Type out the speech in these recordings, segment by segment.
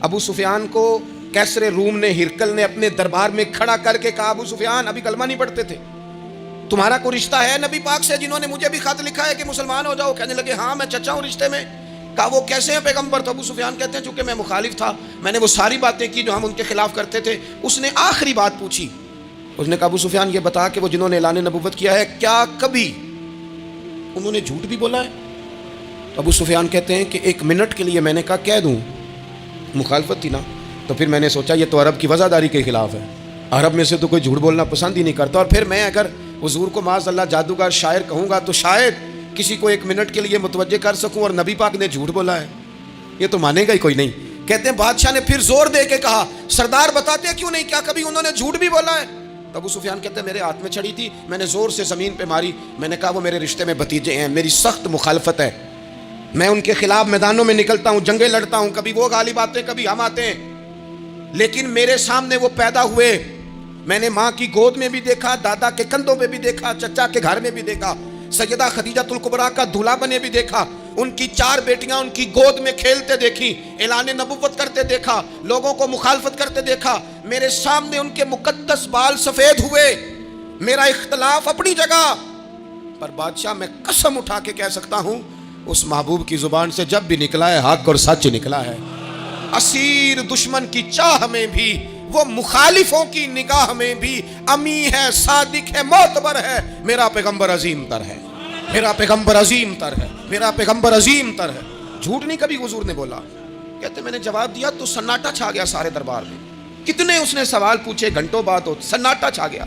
ابو سفیان کو کیسر روم نے، ہرکل نے اپنے دربار میں کھڑا کر کے کہا ابو سفیان ابھی کلمہ نہیں پڑھتے تھے، تمہارا کوئی رشتہ ہے نبی پاک سے جنہوں نے مجھے بھی خط لکھا ہے کہ مسلمان ہو جاؤ؟ کہنے لگے ہاں میں چچا ہوں رشتے میں۔ کہا وہ کیسے ہیں پیغمبر؟ تو ابو سفیان کہتے ہیں چونکہ میں مخالف تھا، میں نے وہ ساری باتیں کی جو ہم ان کے خلاف کرتے تھے۔ اس نے آخری بات پوچھی، اس نے کہا ابو سفیان یہ بتا کہ وہ جنہوں نے اعلان نبوت کیا ہے کیا کبھی انہوں نے جھوٹ بھی بولا ہے؟ تو ابو سفیان کہتے ہیں کہ 1 منٹ کے لیے میں نے کہا کہہ دوں، مخالفت تھی نا، تو پھر میں نے سوچا یہ تو عرب کی وفاداری کے خلاف ہے، عرب میں سے تو کوئی جھوٹ بولنا پسند ہی نہیں کرتا، اور پھر میں اگر حضور کو معاذ اللہ جادوگر شاعر کہوں گا تو شاید کسی کو 1 منٹ کے لیے متوجہ کر سکوں، اور نبی پاک نے جھوٹ بولا ہے، یہ تو مانے گا ہی کوئی نہیں۔ کہتے ہیں بادشاہ نے پھر زور دے کے کہا سردار بتاتے کیوں نہیں، کیا کبھی انہوں نے جھوٹ بھی بولا ہے؟ تو ابو سفیان کہتے ہیں میرے ہاتھ میں چھڑی تھی، میں نے زور سے زمین پہ ماری، میں نے کہا وہ میرے رشتے میں بھتیجے ہیں، میری سخت مخالفت ہے، میں ان کے خلاف میدانوں میں نکلتا ہوں، جنگیں لڑتا ہوں، کبھی وہ غالب آتے ہیں کبھی ہم آتے ہیں، لیکن میرے سامنے وہ پیدا ہوئے، میں نے ماں کی گود میں بھی دیکھا، دادا کے کندھوں پہ بھی دیکھا، چچا کے گھر میں بھی دیکھا، سیدہ خدیجہ الکبریٰ کا دولہا بنے بھی دیکھا، ان کی 4 بیٹیاں ان کی گود میں کھیلتے دیکھی، اعلان نبوت کرتے دیکھا، لوگوں کو مخالفت کرتے دیکھا، میرے سامنے ان کے مقدس بال سفید ہوئے، میرا اختلاف اپنی جگہ پر بادشاہ میں قسم اٹھا کے کہہ سکتا ہوں اس محبوب کی زبان سے جب بھی نکلا ہے حق اور سچ نکلا ہے۔ اسیر دشمن کی چاہ میں بھی، وہ مخالفوں کی نگاہ میں بھی امی ہے، صادق ہے، معتبر ہے، میرا پیغمبر عظیم تر ہے، میرا پیغمبر عظیم تر ہے، میرا پیغمبر عظیم تر ہے۔ جھوٹ نہیں کبھی حضور نے بولا۔ کہتے میں نے جواب دیا تو سناٹا چھا گیا سارے دربار میں، کتنے اس نے سوال پوچھے، گھنٹوں بعد ہو، سناٹا چھا گیا۔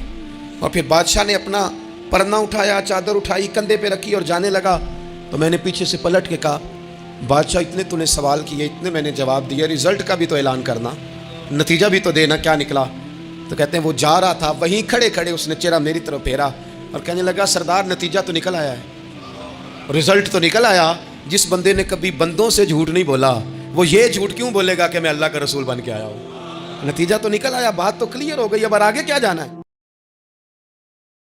اور پھر بادشاہ نے اپنا پرنا اٹھایا، چادر اٹھائی، کندھے پہ رکھی اور جانے لگا، تو میں نے پیچھے سے پلٹ کے کہا بادشاہ اتنے تو نے سوال کیے، اتنے میں نے جواب دیا، رزلٹ کا بھی تو اعلان کرنا، نتیجہ بھی تو دینا، کیا نکلا؟ تو کہتے ہیں وہ جا رہا تھا، وہیں کھڑے کھڑے اس نے چہرہ میری طرف پھیرا اور کہنے لگا سردار نتیجہ تو نکل آیا ہے، رزلٹ تو نکل آیا۔ جس بندے نے کبھی بندوں سے جھوٹ نہیں بولا وہ یہ جھوٹ کیوں بولے گا کہ میں اللہ کا رسول بن کے آیا ہوں؟ نتیجہ تو نکل آیا، بات تو کلیئر ہو گئی، اب آگے کیا جانا ہے؟